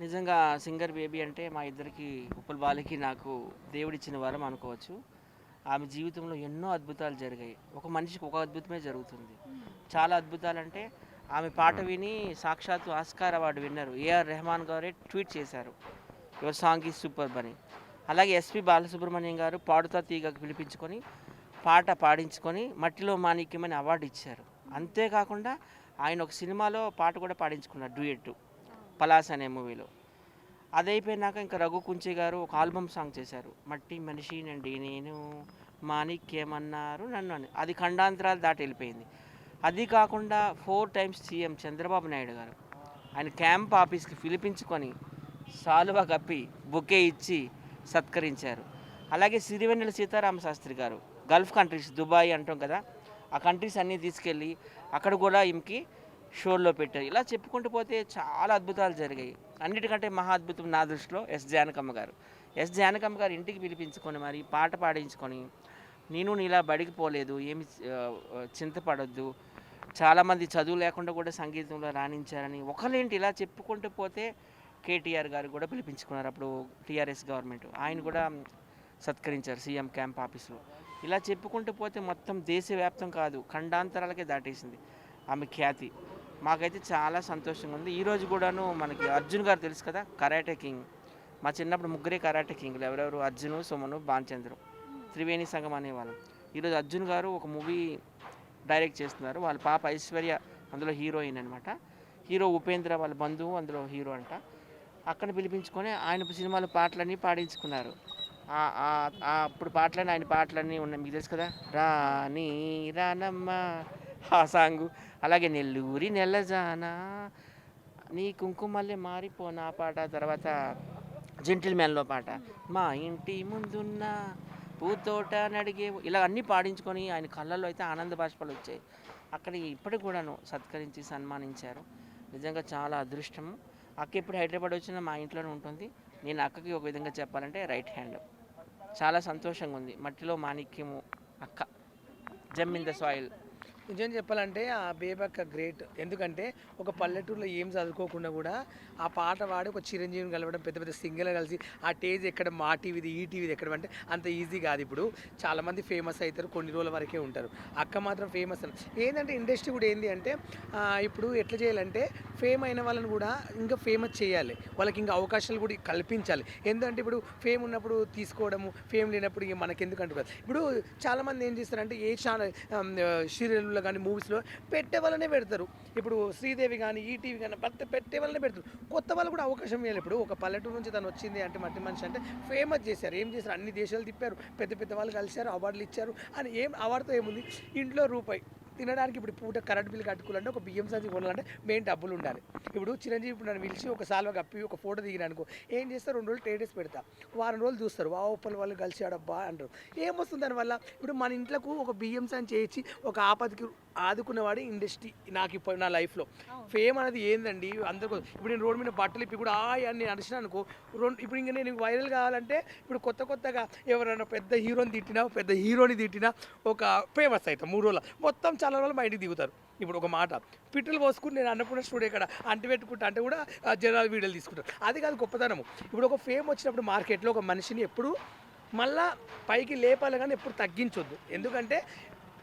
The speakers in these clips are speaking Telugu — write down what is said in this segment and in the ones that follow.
నిజంగా సింగర్ బేబీ అంటే మా ఇద్దరికి ఉప్పల్ బాలకి నాకు దేవుడిచ్చిన వరం అనుకోవచ్చు. ఆమె జీవితంలో ఎన్నో అద్భుతాలు జరిగాయి. ఒక మనిషికి ఒక అద్భుతమే జరుగుతుంది. చాలా అద్భుతాలంటే ఆమె పాట విని సాక్షాత్తు ఆస్కార్ అవార్డు విన్నరు ఏఆర్ రెహమాన్ గారే ట్వీట్ చేశారు. యువర్ సాంగ్ ఈజ్ సూపర్బ్ అని. అలాగే ఎస్పి బాలసుబ్రహ్మణ్యం గారు పాడుతా తీగకు పిలిపించుకొని పాట పాడించుకొని మట్టిలో మాణిక్యమని అవార్డు ఇచ్చారు. అంతేకాకుండా ఆయన ఒక సినిమాలో పాట కూడా పాడించుకున్నారు డ్యూయెట్ పలాస్ అనే మూవీలో. అది అయిపోయినాక ఇంకా రఘు కుంచే గారు ఒక ఆల్బమ్ సాంగ్ చేశారు. మట్టి మనిషినండి నేను మాణిక్యమన్నారు నన్ను అని. అది ఖండాంతరాలు దాటి వెళ్ళిపోయింది. అది కాకుండా 4 టైమ్స్ సీఎం చంద్రబాబు నాయుడు గారు ఆయన క్యాంప్ ఆఫీస్కి పిలిపించుకొని సాలువా కప్పి బొకే ఇచ్చి సత్కరించారు. అలాగే సిరివెన్నెల సీతారామ శాస్త్రి గారు గల్ఫ్ కంట్రీస్ దుబాయ్ అంటాం కదా, ఆ కంట్రీస్ అన్నీ తీసుకెళ్ళి అక్కడ కూడా ఈమెకి షోల్లో పెట్టారు. ఇలా చెప్పుకుంటూ పోతే చాలా అద్భుతాలు జరిగాయి. అన్నిటికంటే మహా అద్భుతం నా దృష్టిలో జానకమ్మ గారు. జానకమ్మ గారు ఇంటికి పిలిపించుకొని మరి పాట పాడించుకొని నేను నీలా బడికి పోలేదు ఏమి చింతపడొద్దు, చాలామంది చదువు లేకుండా కూడా సంగీతంలో రాణించారని ఒకళ్ళేంటి ఇలా చెప్పుకుంటూ పోతే కేటీఆర్ గారు కూడా పిలిపించుకున్నారు. అప్పుడు టీఆర్ఎస్ గవర్నమెంట్ ఆయన కూడా సత్కరించారు సీఎం క్యాంప్ ఆఫీస్లో. ఇలా చెప్పుకుంటూ పోతే మొత్తం దేశవ్యాప్తం కాదు ఖండాంతరాలకే దాటేసింది ఆమె ఖ్యాతి. మాకైతే చాలా సంతోషంగా ఉంది. ఈరోజు కూడాను మనకి అర్జున్ గారు తెలుసు కదా, కరాటే కింగ్. మా చిన్నప్పుడు ముగ్గురే కరాటే కింగ్లు, ఎవరెవరు అర్జును, సుమను, భానుచంద్రు, త్రివేణి సంఘం అనేవాళ్ళం. ఈరోజు అర్జున్ గారు ఒక మూవీ డైరెక్ట్ చేస్తున్నారు. వాళ్ళ పాప ఐశ్వర్య అందులో హీరోయిన్ అనమాట. హీరో ఉపేంద్ర వాళ్ళ బంధువు అందులో హీరో అంట. అక్కడ పిలిపించుకొని ఆయన సినిమాలో పాటలన్నీ పాడించుకున్నారు. అప్పుడు పాటలన్నీ ఆయన పాటలన్నీ ఉన్నాయి, మీకు తెలుసు కదా, రాణి రానమ్మ ఆ సాంగు. అలాగే నెల్లూరి నెల్లజానా నీ కుంకుమల్లే మారిపోనా పాట, తర్వాత జెంటిల్ మ్యాన్లో పాట, మా ఇంటి ముందున్న పూతోట నడిగే, ఇలా అన్నీ పాడించుకొని ఆయన కళ్ళల్లో అయితే ఆనంద బాష్పాలు వచ్చాయి. అక్కడ ఇప్పటికి కూడాను సత్కరించి సన్మానించారు. నిజంగా చాలా అదృష్టము. అక్క ఎప్పుడు హైదరాబాద్ వచ్చినా మా ఇంట్లోనే ఉంటుంది. నేను అక్కకి ఒక విధంగా చెప్పాలంటే రైట్ హ్యాండ్. చాలా సంతోషంగా ఉంది. మట్టిలో మాణిక్యము అక్క, జమ్ ఇన్ ద సాయిల్. నిజం చెప్పాలంటే ఆ బేబక్క గ్రేట్. ఎందుకంటే ఒక పల్లెటూరులో ఏం చదువుకోకుండా కూడా ఆ పాట పాడి ఒక చిరంజీవిని కలవడం, పెద్ద పెద్ద సింగర్లు కలిసి ఆ టేజ్ ఎక్కడ మా టీవీది ఈ టీవీది ఎక్కడ అంటే అంత ఈజీ కాదు. ఇప్పుడు చాలామంది ఫేమస్ అవుతారు, కొన్ని రోజుల వరకే ఉంటారు. అక్క మాత్రం ఫేమస్ అని ఏంటంటే ఇండస్ట్రీ కూడా ఏంది అంటే ఇప్పుడు ఎట్లా చేయాలంటే ఫేమ్ అయిన వాళ్ళని కూడా ఇంకా ఫేమస్ చేయాలి, వాళ్ళకి ఇంకా అవకాశాలు కూడా కల్పించాలి. ఎందుకంటే ఇప్పుడు ఫేమ్ ఉన్నప్పుడు తీసుకోవడము, ఫేమ్ లేనప్పుడు ఇక మనకెందుకు అంటారు. ఇప్పుడు చాలామంది ఏం చేస్తారంటే ఏ ఛానల్ సీరియల్ కానీ మూవీస్లో పెట్టే వాళ్ళనే పెడతారు. ఇప్పుడు శ్రీదేవి కానీ ఈటీవీ కానీ పెట్టే వాళ్ళనే పెడతారు. కొత్త వాళ్ళు కూడా అవకాశం ఇవ్వాలి. ఇప్పుడు ఒక పల్లెటూరు నుంచి తను వచ్చింది అంటే మట్టి మనిషి అంటే ఫేమస్ చేశారు. ఏం చేశారు, అన్ని దేశాలు తిప్పారు, పెద్ద పెద్ద వాళ్ళు కలిశారు, అవార్డులు ఇచ్చారు. అని ఏం అవార్డుతో ఏముంది, ఇంట్లో రూపాయి తినడానికి ఇప్పుడు పూట కరెంట్ బిల్ కట్టుకోవాలంటే ఒక బియ్యం సంచి కొనాలంటే మెయిన్ డబ్బులు ఉండాలి. ఇప్పుడు చిరంజీవి ఇప్పుడు నన్ను పిలిచి ఒక సాల్వ కప్పి ఒక ఫోటో దిగిన అనుకో, ఏం చేస్తారు, 2 రోజులు స్టేటస్ పెడతా, వారం రోజులు చూస్తారు, వాపల్ వాళ్ళు కలిసాడబ్బా అంటారు. ఏమొస్తుంది దానివల్ల? ఇప్పుడు మన ఇంట్లోకి ఒక బియ్యం సంచి చేయించి ఒక ఆపదకి ఆదుకున్నవాడు ఇండస్ట్రీ. నాకు ఇప్పుడు నా లైఫ్లో ఫేమ్ అనేది ఏందండి అందరికీ. ఇప్పుడు నేను రోడ్డు మీద బట్టలు ఇప్పి కూడా అని నేను అడిచిన అనుకో, ఇప్పుడు ఇంకా నేను వైరల్ కావాలంటే ఇప్పుడు కొత్తగా ఎవరైనా పెద్ద హీరోని తిట్టినా, పెద్ద హీరోని తిట్టినా ఒక ఫేమస్ అవుతాం 3 రోజులు, మొత్తం చాలా రోజులు మా ఇంటికి దిగుతారు. ఇప్పుడు ఒక మాట పిట్టలు పోసుకుని నేను అన్నపూర్ణ స్టూడియో ఇక్కడ అంటి పెట్టుకుంటా అంటే కూడా జనాలు వీడియోలు తీసుకుంటారు. అది కాదు గొప్పతనము. ఇప్పుడు ఒక ఫేమ్ వచ్చినప్పుడు మార్కెట్లో ఒక మనిషిని ఎప్పుడు మళ్ళా పైకి లేపాలి కానీ ఎప్పుడు తగ్గించొద్దు. ఎందుకంటే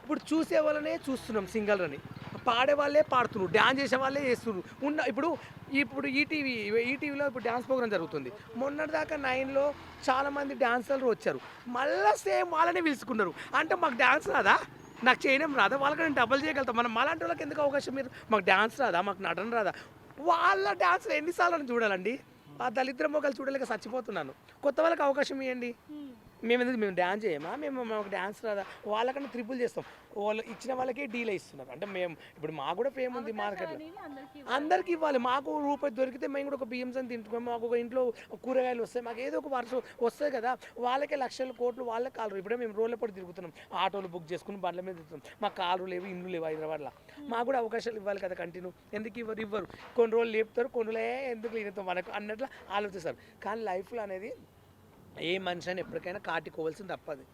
ఇప్పుడు చూసే వాళ్ళనే చూస్తున్నాం సింగర్లని, పాడే వాళ్ళే పాడుతున్నారు, డ్యాన్స్ చేసే వాళ్ళే చేస్తున్నారు. ఇప్పుడు ఈటీవీలో ఇప్పుడు డ్యాన్స్ ప్రోగ్రామ్ జరుగుతుంది. మొన్నటిదాకా 9లో చాలామంది డాన్సర్లు వచ్చారు, మళ్ళీ సేమ్ వాళ్ళనే పిలుచుకున్నారు. అంటే మాకు డ్యాన్స్ రాదా, నాకు చేయడం రాదా, వాళ్ళకి నేను డబల్ చేయగలుగుతాం. మనం మాలాంటి వాళ్ళకి ఎందుకు అవకాశం? మీరు మాకు డ్యాన్స్ రాదా, మాకు నటన రాదా? వాళ్ళ డ్యాన్స్లో ఎన్నిసార్లు చూడాలండి? ఆ దళిద్ర మొక్కలు చూడలేక చచ్చిపోతున్నాను. కొత్త వాళ్ళకి అవకాశం ఇవ్వండి. మేము డ్యాన్స్ చేయమా, మాకు డ్యాన్స్ రాదా? వాళ్ళకన్నా ట్రిపుల్ చేస్తాం. వాళ్ళు ఇచ్చిన వాళ్ళకే డీల్ ఇస్తున్నారు. అంటే మేము ఇప్పుడు మాకు కూడా ఫేమ్ ఉంది మార్కెట్లో, అందరికీ ఇవ్వాలి. మాకు రూపాయి దొరికితే మేము కూడా ఒక బియ్యం సంచి తింటున్నాం, మాకు ఒక ఇంట్లో కూరగాయలు వస్తాయి, మాకు ఏదో ఒక వరుస వస్తాయి కదా. వాళ్ళకే లక్షల కోట్లు, వాళ్ళే కాలు. ఇప్పుడే మేము రోడ్ల పడి తిరుగుతున్నాం, ఆటోలు బుక్ చేసుకుని బండ్ల మీద తిరుగుతున్నాం. మాకు కారు లేవు, ఇండ్లు లేవు హైదరాబాద్లో. మాకు కూడా అవకాశాలు ఇవ్వాలి కదా కంటిన్యూ. ఎందుకు ఇవ్వరు? కొన్ని రోజులు లేపుతారు, కొన్ని రోజులే ఎందుకు లేనితో మనకు అన్నట్లు ఆలోచిస్తారు. కానీ లైఫ్లో అనేది ఏ మనిషి అని ఎప్పటికైనా కాటికోవాల్సింది తప్పదు.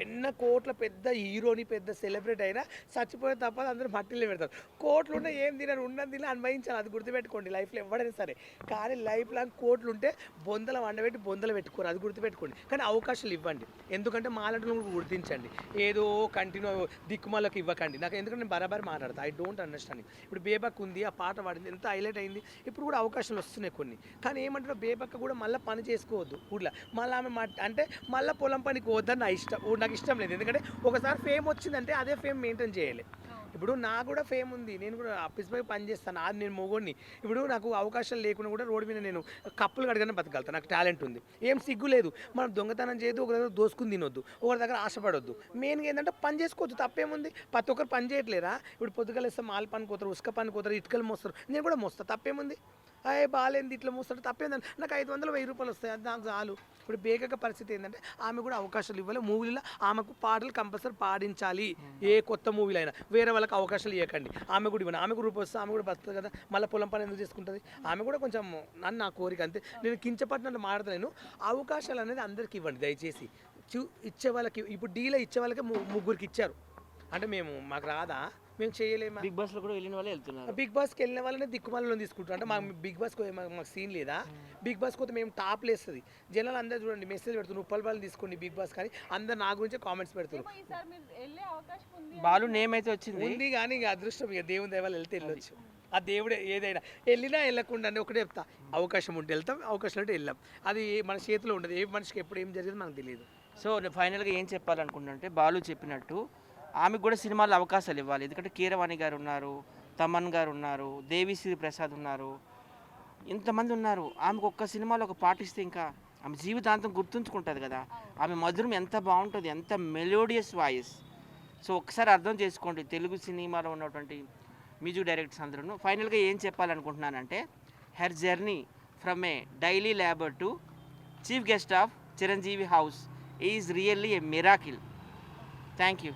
ఎన్న కోట్ల పెద్ద హీరోని పెద్ద సెలబ్రిటీ అయినా చచ్చిపోయిన తప్ప అందరూ మట్టిలో పెడతారు. కోట్లు ఉంటే ఏం తినరు, ఉన్నది తిని అనుభవించాలి. అది గుర్తుపెట్టుకోండి లైఫ్లో ఎవడైనా సరే. కానీ లైఫ్ లాంగ్ కోట్లు ఉంటే బొందల వండబెట్టి బొందలు పెట్టుకోరు, అది గుర్తుపెట్టుకోండి. కానీ అవకాశాలు ఇవ్వండి, ఎందుకంటే మాలాంటి గుర్తించండి. ఏదో కంటిన్యూ దిక్కుమాలకు ఇవ్వకండి. నాకు ఎందుకంటే నేను బరాబర్ మాట్లాడతా, ఐ డోంట్ అండర్స్టాండింగ్. ఇప్పుడు బేబక్ ఉంది, ఆ పాట పాడింది, ఎంత హైలైట్ అయింది. ఇప్పుడు కూడా అవకాశాలు వస్తున్నాయి కొన్ని. కానీ ఏమంటారు, బేబక్క కూడా మళ్ళీ పని చేసుకోవద్దు ఊళ్ళో. మళ్ళీ ఆమె అంటే మళ్ళీ పొలం పనికి పోవద్దని నా ఇష్టం, నాకు ఇష్టం లేదు. ఎందుకంటే ఒకసారి ఫేమ్ వచ్చిందంటే అదే ఫేమ్ మెయింటైన్ చేయాలి. ఇప్పుడు నాకు కూడా ఫేమ్ ఉంది, నేను కూడా ఆఫీస్ పోయి పని చేస్తాను, అది నేను మొగోడిని. ఇప్పుడు నాకు అవకాశాలు లేకుండా కూడా రోడ్డు మీద నేను కప్పులు కడగానే బతకగలుగుతాను, నాకు టాలెంట్ ఉంది, ఏం సిగ్గు లేదు. మనం దొంగతనం చేయొద్దు, ఒక దగ్గర దోసుకుని తినొద్దు, ఒకరి దగ్గర ఆశపడొద్దు. మెయిన్గా ఏంటంటే పని చేసుకోవచ్చు, తప్పేముంది. ప్రతి ఒక్కరు పని చేయట్లేరా? ఇప్పుడు పొద్దుగలేస్తే మాల్ పని కోతారు, ఉసుక పని కోతారు, ఇటుకలు మోస్తారు, నేను కూడా మోస్తా, తప్పేముంది. అయ్యే బాగాలేంది ఇట్లా మూస్తాడు, తప్పేందండి. నాకు 500 1000 రూపాయలు వస్తాయి, అది నాకు చాలు. ఇప్పుడు బేగక పరిస్థితి ఏంటంటే ఆమె కూడా అవకాశాలు ఇవ్వాలి. మూవీలో ఆమెకు పాటలు కంపల్సరీ పాడించాలి. ఏ కొత్త మూవీలో అయినా వేరే వాళ్ళకి అవకాశాలు ఇవ్వకండి. ఆమె కూడా ఇవ్వండి, ఆమె కూడా రూపాయి వస్తే ఆమె కూడా బతుంది కదా. మళ్ళీ పొలం పని ఎందుకు చేసుకుంటుంది? ఆమె కూడా కొంచెం నా కోరిక అంతే. నేను కించపట్టినట్టు మాట్లాడలేను. అవకాశాలు అనేది అందరికి ఇవ్వండి దయచేసి. ఇచ్చే వాళ్ళకి ఇప్పుడు డీలో ఇచ్చే వాళ్ళకి ముగ్గురికి ఇచ్చారు అంటే మాకు రాదా, మేము చేయలేమా? బిగ్ బాస్లో కూడా వెళ్ళిన వాళ్ళే వెళ్తున్నారు. బిగ్ బాస్కి వెళ్ళిన వాళ్ళనే దిక్కుమాలలో తీసుకుంటాం. అంటే మాకు బిగ్ బాస్కి మాకు సీన్ లేదా? బిగ్ బాస్కి పోతే మేము టాప్ లేస్తుంది. జనాలు అందరూ చూడండి మెసేజ్ పెడుతున్నారు, రూపాయలు తీసుకోండి బిగ్ బాస్, కానీ అందరు నా గురించే కామెంట్స్ పెడుతున్నారు. బాలు నేమ్ అయితే వచ్చింది ఉంది కానీ ఇక అదృష్టం, ఇక దేవుని దైవాలు వెళ్తే వెళ్ళొచ్చు. ఆ దేవుడే ఏదైనా వెళ్ళినా వెళ్ళకుండా ఒకటే చెప్తా, అవకాశం ఉంటే వెళ్తాం, అవకాశం ఉంటే వెళ్ళాం. అది మన చేతిలో ఉండదు, ఏ మనిషికి ఎప్పుడు ఏం జరిగిందో మనకు తెలియదు. సో ఫైనల్గా ఏం చెప్పాలనుకుంటుంటే, బాలు చెప్పినట్టు ఆమెకు కూడా సినిమాల్లో అవకాశాలు ఇవ్వాలి. ఎందుకంటే కీరవాణి గారు ఉన్నారు, తమన్ గారు ఉన్నారు, దేవిశ్రీ ప్రసాద్ ఉన్నారు, ఇంతమంది ఉన్నారు. ఆమెకు ఒక్క సినిమాలో ఒక పాట ఇస్తే ఇంకా ఆమె జీవితాంతం గుర్తుంచుకుంటుంది కదా. ఆమె మధురం ఎంత బాగుంటుంది, ఎంత మెలోడియస్ వాయిస్. సో ఒకసారి అర్థం చేసుకోండి తెలుగు సినిమాలో ఉన్నటువంటి మ్యూజిక్ డైరెక్టర్స్ అందరూ. ఫైనల్గా ఏం చెప్పాలనుకుంటున్నానంటే, her journey from a daily labour to chief guest of Chiranjeevi house is really a miracle. Thank you.